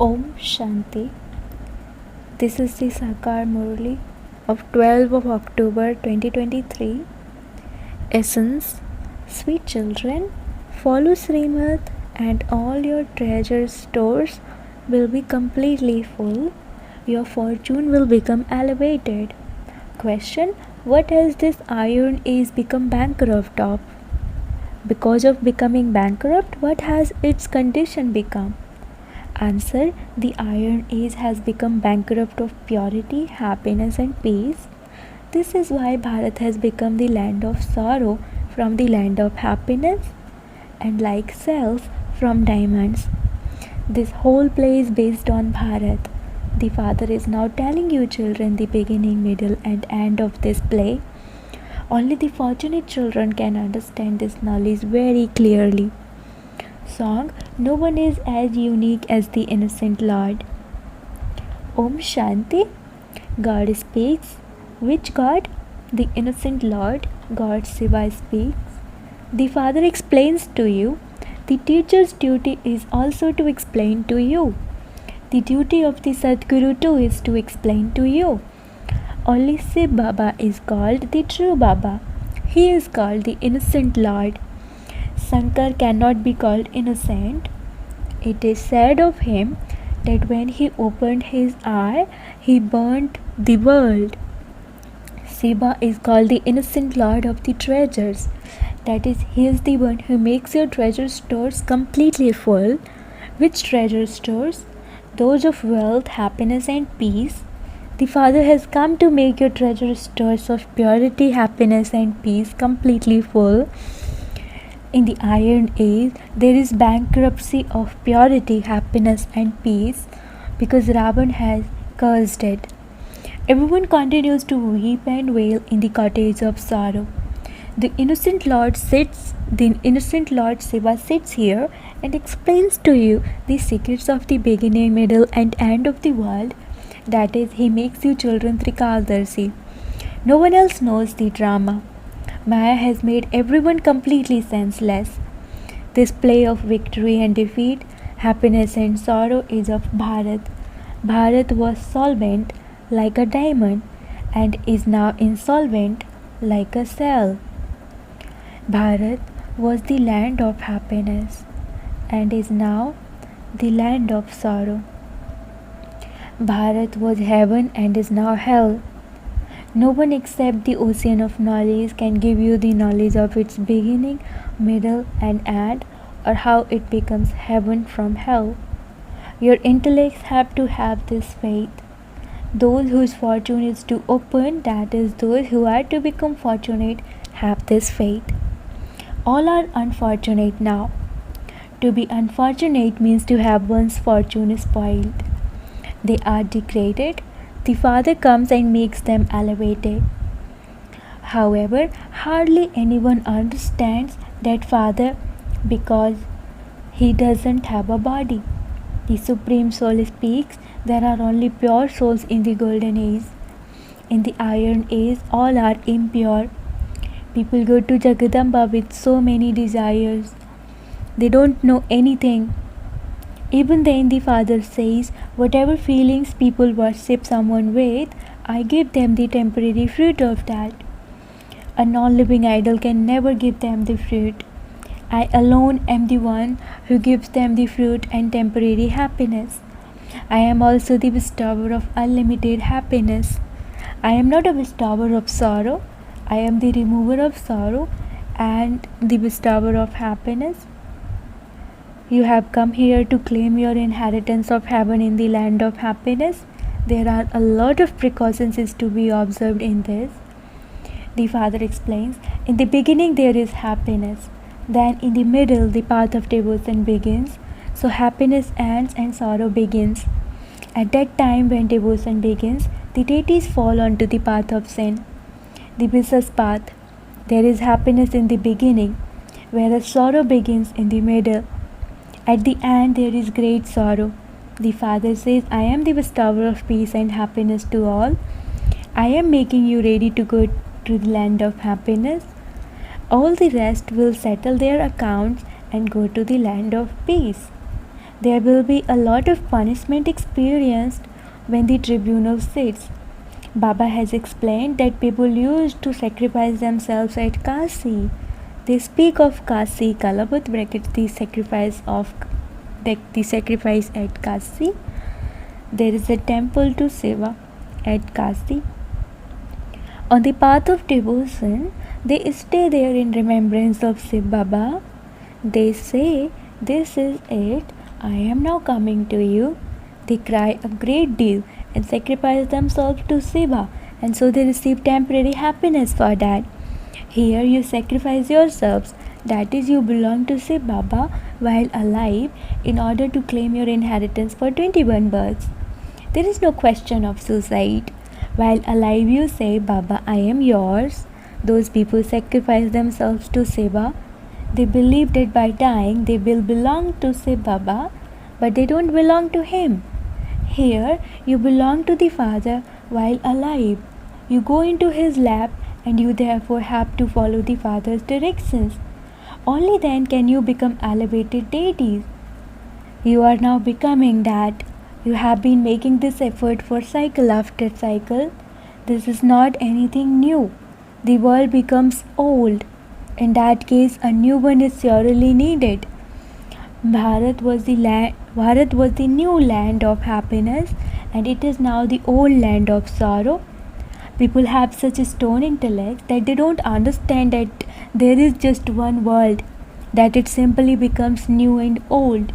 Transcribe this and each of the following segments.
Om Shanti. This is the Sakar Murli of 12th of October 2023. Essence. Sweet children, follow Srimad and all your treasure stores will be completely full. Your fortune will become elevated. Question. What has this iron age become bankrupt of? Because of becoming bankrupt, what has its condition become? Answer. The Iron Age has become bankrupt of purity, happiness and peace. This is why Bharat has become the land of sorrow from the land of happiness, and like cells from diamonds. This whole play is based on Bharat. The father is now telling you children the beginning, middle and end of this play. Only the fortunate children can understand this knowledge very clearly. Song. No one is as unique as the innocent Lord. Om Shanti. God speaks. Which God? The innocent Lord, God Shiva speaks. The Father explains to you. The teacher's duty is also to explain to you. The duty of the Sadguru too is to explain to you. Only Shiv Baba is called the true Baba. He is called the innocent Lord. Shankar cannot be called innocent. It is said of him that when he opened his eye, he burnt the world. Shiva is called the innocent Lord of the treasures. That is, he is the one who makes your treasure stores completely full. Which treasure stores? Those of wealth, happiness and peace. The Father has come to make your treasure stores of purity, happiness and peace completely full. In the Iron Age, there is bankruptcy of purity, happiness and peace because Ravan has cursed it. Everyone continues to weep and wail in the cottage of sorrow. The innocent Lord Shiva sits here and explains to you the secrets of the beginning, middle and end of the world. That is, he makes you children Trikaldarshi. No one else knows the drama. Maya has made everyone completely senseless. This play of victory and defeat, happiness and sorrow is of Bharat. Bharat was solvent like a diamond and is now insolvent like a cell. Bharat was the land of happiness and is now the land of sorrow. Bharat was heaven and is now hell. No one except the ocean of knowledge can give you the knowledge of its beginning, middle and end, or how it becomes heaven from hell. Your intellects have to have this faith. Those whose fortune is to open, that is, those who are to become fortunate, have this faith. All are unfortunate now. To be unfortunate means to have one's fortune spoiled. They are degraded. The Father comes and makes them elevated. However, hardly anyone understands that Father because he doesn't have a body. The Supreme Soul speaks, there are only pure souls in the Golden Age. In the Iron Age, all are impure. People go to Jagadamba with so many desires. They don't know anything. Even then the Father says, whatever feelings people worship someone with, I give them the temporary fruit of that. A non-living idol can never give them the fruit. I alone am the one who gives them the fruit and temporary happiness. I am also the bestower of unlimited happiness. I am not a bestower of sorrow. I am the remover of sorrow and the bestower of happiness. You have come here to claim your inheritance of heaven in the land of happiness. There are a lot of precautions is to be observed in this. The Father explains, in the beginning there is happiness. Then in the middle the path of devotion begins. So happiness ends and sorrow begins. At that time when devotion begins, the deities fall onto the path of sin, the vicious path. There is happiness in the beginning, whereas sorrow begins in the middle. At the end there is great sorrow. The Father says, I am the bestower of peace and happiness to all. I am making you ready to go to the land of happiness. All the rest will settle their accounts and go to the land of peace. There will be a lot of punishment experienced when the tribunal sits. Baba has explained that people used to sacrifice themselves at Kasi. They speak of Kasi Kalabat bracket the sacrifice at Kasi. There is a temple to Shiva at Kasi. On the path of devotion, they stay there in remembrance of Shiv Baba. They say, "This is it, I am now coming to you." They cry a great deal and sacrifice themselves to Shiva, and so they receive temporary happiness for that. Here you sacrifice yourselves, that is, you belong to Shiv Baba while alive in order to claim your inheritance for 21 births. There is no question of suicide. While alive you say, "Baba, I am yours." Those people sacrifice themselves to Shiva. They believe that by dying they will belong to Shiv Baba, but they don't belong to him. Here you belong to the Father while alive. You go into his lap and you therefore have to follow the Father's directions. Only then can you become elevated deities. You are now becoming that. You have been making this effort for cycle after cycle. This is not anything new. The world becomes old. In that case, a new one is surely needed. Bharat was the new land of happiness, and it is now the old land of sorrow. People have such a stone intellect that they don't understand that there is just one world, that it simply becomes new and old.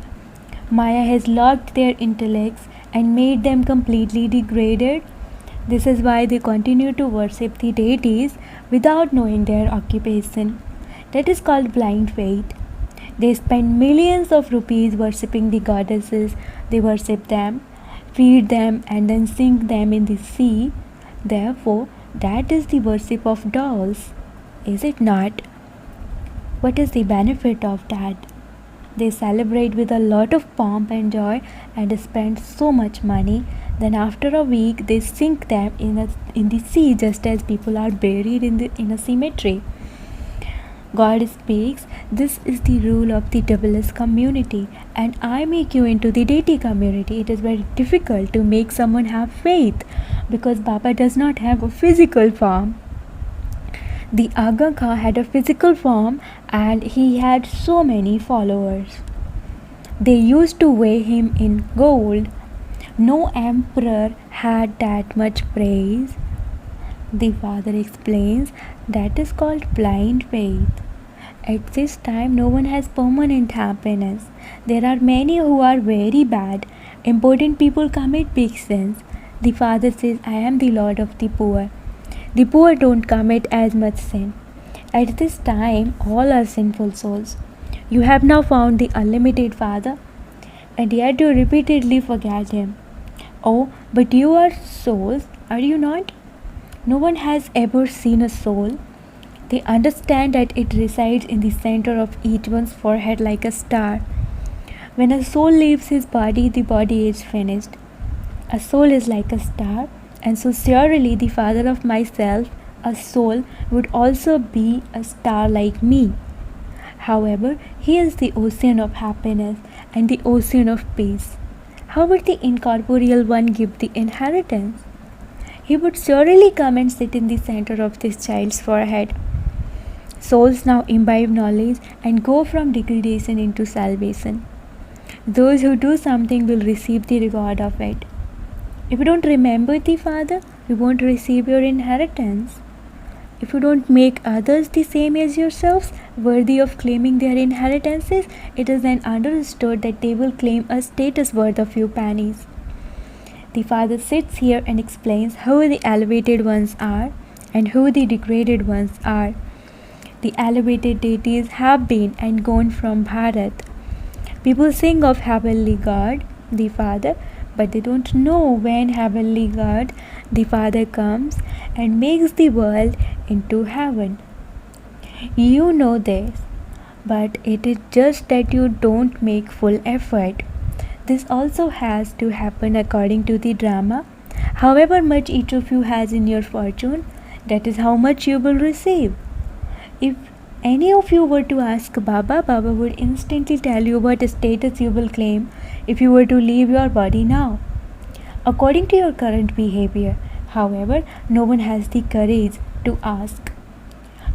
Maya has locked their intellects and made them completely degraded. This is why they continue to worship the deities without knowing their occupation. That is called blind faith. They spend millions of rupees worshipping the goddesses. They worship them, feed them, and then sink them in the sea. Therefore, that is the worship of dolls, is it not? What is the benefit of that? They celebrate with a lot of pomp and joy and spend so much money. Then after a week they sink them in the sea, just as people are buried in a cemetery. God speaks, "This is the rule of the doublest community, and I make you into the deity community." It is very difficult to make someone have faith because Baba does not have a physical form. The Aga Khan had a physical form and he had so many followers. They used to weigh him in gold. No emperor had that much praise. The father explains, that is called blind faith. At this time, no one has permanent happiness. There are many who are very bad. Important people commit big sins. The father says, "I am the Lord of the poor." The poor don't commit as much sin. At this time, all are sinful souls. You have now found the unlimited Father, and yet you repeatedly forget him. Oh, but you are souls, are you not? No one has ever seen a soul. They understand that it resides in the center of each one's forehead like a star. When a soul leaves his body, the body is finished. A soul is like a star, and so surely the father of myself, a soul, would also be a star like me. However, he is the ocean of happiness and the ocean of peace. How would the incorporeal one give the inheritance? He would surely come and sit in the center of this child's forehead. Souls now imbibe knowledge and go from degradation into salvation. Those who do something will receive the reward of it. If you don't remember the Father, you won't receive your inheritance. If you don't make others the same as yourselves worthy of claiming their inheritances, it is then understood that they will claim a status worth a few pennies. The Father sits here and explains who the elevated ones are and who the degraded ones are. The elevated deities have been and gone from Bharat. People sing of Heavenly God, the Father, but they don't know when Heavenly God, the Father, comes and makes the world into heaven. You know this, but it is just that you don't make full effort. This also has to happen according to the drama. However much each of you has in your fortune, that is how much you will receive. If any of you were to ask Baba, Baba would instantly tell you what status you will claim if you were to leave your body now, according to your current behavior. However, no one has the courage to ask.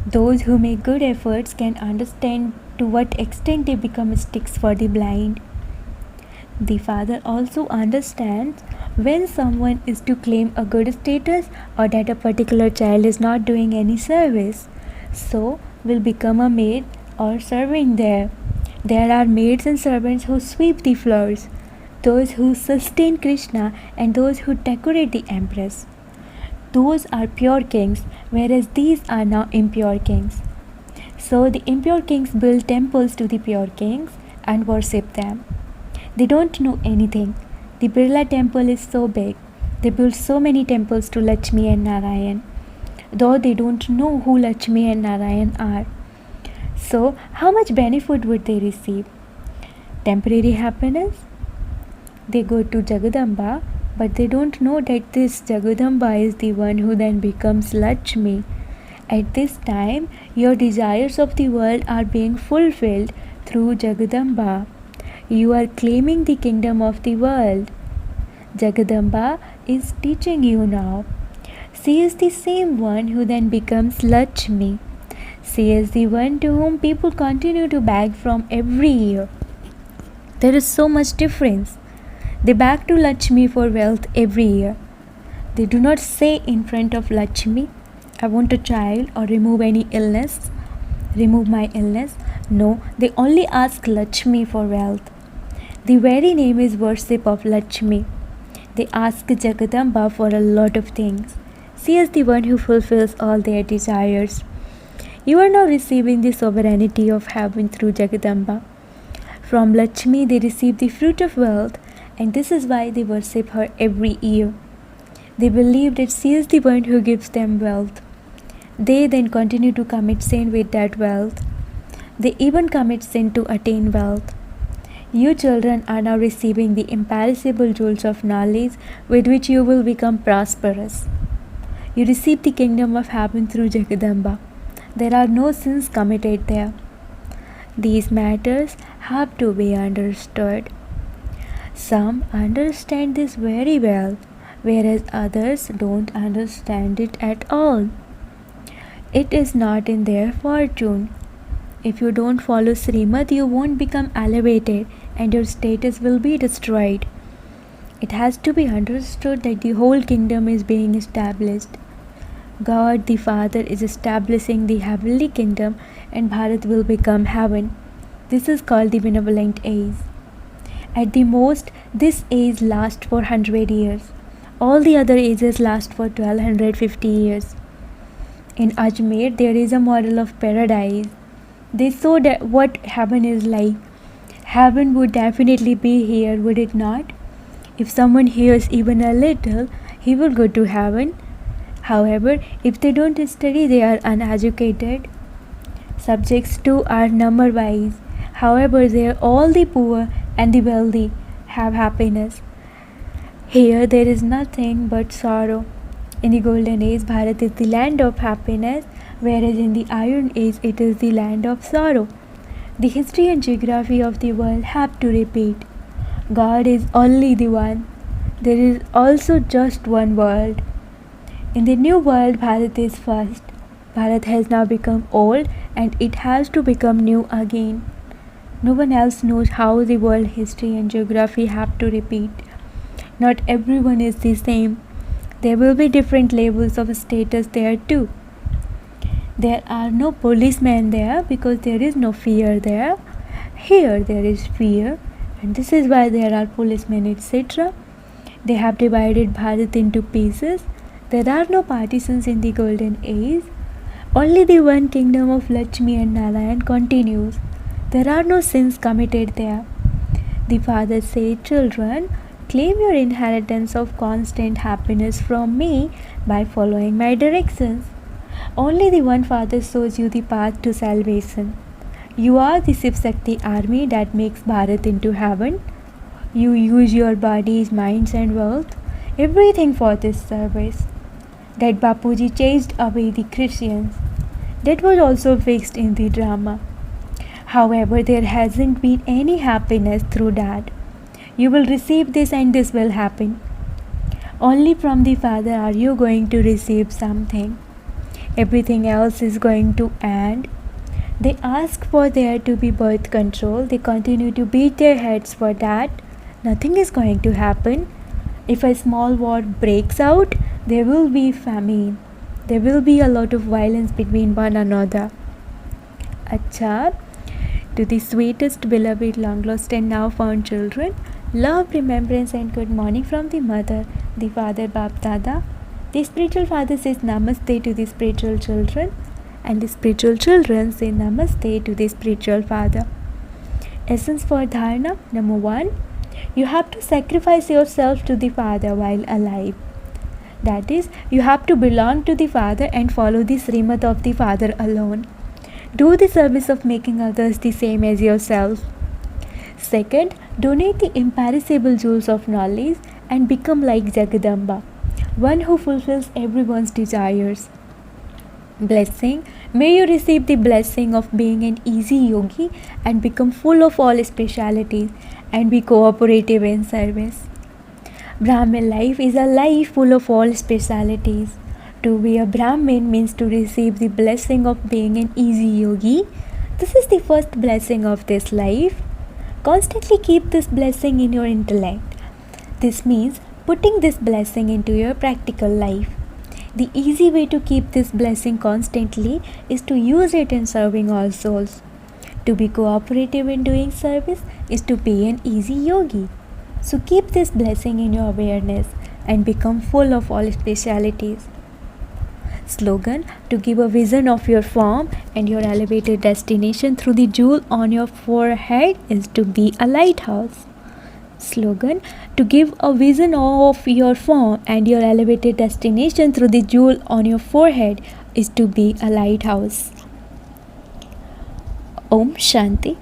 Those who make good efforts can understand to what extent they become sticks for the blind. The Father also understands when someone is to claim a good status or that a particular child is not doing any service, so will become a maid or servant there. There are maids and servants who sweep the floors, those who sustain Krishna, and those who decorate the Empress. Those are pure kings, whereas these are now impure kings. So the impure kings build temples to the pure kings and worship them. They don't know anything. The Birla temple is so big. They build so many temples to Lakshmi and Narayan, though they don't know who Lakshmi and Narayan are. So how much benefit would they receive? Temporary happiness? They go to Jagadamba, but they don't know that this Jagadamba is the one who then becomes Lakshmi. At this time, your desires of the world are being fulfilled through Jagadamba. You are claiming the kingdom of the world. Jagadamba is teaching you now. She is the same one who then becomes Lakshmi. She is the one to whom people continue to beg from every year. There is so much difference. They beg to Lakshmi for wealth every year. They do not say in front of Lakshmi, I want a child, or remove my illness. No, they only ask Lakshmi for wealth. The very name is worship of Lakshmi. They ask Jagadamba for a lot of things. She is the one who fulfills all their desires. You are now receiving the sovereignty of heaven through Jagadamba. From Lakshmi they receive the fruit of wealth, and this is why they worship her every year. They believe that she is the one who gives them wealth. They then continue to commit sin with that wealth. They even commit sin to attain wealth. You children are now receiving the imperishable jewels of knowledge with which you will become prosperous. You receive the kingdom of heaven through Jagadamba. There are no sins committed there. These matters have to be understood. Some understand this very well, whereas others don't understand it at all. It is not in their fortune. If you don't follow Srimad, you won't become elevated and your status will be destroyed. It has to be understood that the whole kingdom is being established. God the Father is establishing the heavenly kingdom, and Bharat will become heaven. This is called the benevolent age. At the most, this age lasts for 100 years. All the other ages last for 1250 years. In Ajmer, there is a model of paradise. They saw that what heaven is like. Heaven would definitely be here, would it not? If someone hears even a little, he will go to heaven. However, if they don't study, they are uneducated. Subjects too are number-wise. However, there all the poor and the wealthy have happiness. Here there is nothing but sorrow. In the golden age, Bharat is the land of happiness, whereas in the iron age, it is the land of sorrow. The history and geography of the world have to repeat. God is only the one. There is also just one world. In the new world, Bharat is first. Bharat has now become old and it has to become new again. No one else knows how the world history and geography have to repeat. Not everyone is the same. There will be different levels of status there too. There are no policemen there because there is no fear there. Here there is fear, and this is why there are policemen, etc. They have divided Bharat into pieces. There are no partitions in the golden age. Only the one kingdom of Lakshmi and Narayan continues. There are no sins committed there. The Father said, children, claim your inheritance of constant happiness from me by following my directions. Only the one Father shows you the path to salvation. You are the Shiv Shakti army that makes Bharat into heaven. You use your bodies, minds and wealth, everything for this service. That Bapuji chased away the Christians. That was also fixed in the drama. However, there hasn't been any happiness through that. You will receive this and this will happen. Only from the Father are you going to receive something. Everything else is going to end. They ask for there to be birth control. They continue to beat their heads for that. Nothing is going to happen. If a small war breaks out, there will be famine. There will be a lot of violence between one another. Acha, to the sweetest, beloved, long lost and now found children, love, remembrance and good morning from the mother, the father, Bap Dada. The spiritual father says namaste to the spiritual children, and the spiritual children say namaste to the spiritual father. Essence for dharana. Number 1, you have to sacrifice yourself to the Father while alive. That is, you have to belong to the Father and follow the Srimad of the Father alone. Do the service of making others the same as yourself. Second, donate the imperishable jewels of knowledge and become like Jagadamba, one who fulfills everyone's desires. Blessing. May you receive the blessing of being an easy yogi and become full of all specialities and be cooperative in service. Brahmin life is a life full of all specialities. To be a Brahmin means to receive the blessing of being an easy yogi. This is the first blessing of this life. Constantly keep this blessing in your intellect. This means putting this blessing into your practical life. The easy way to keep this blessing constantly is to use it in serving all souls. To be cooperative in doing service is to be an easy yogi. So keep this blessing in your awareness and become full of all specialities. Slogan. To give a vision of your form and your elevated destination through the jewel on your forehead is to be a lighthouse. Slogan. To give a vision of your form and your elevated destination through the jewel on your forehead is to be a lighthouse. Om Shanti.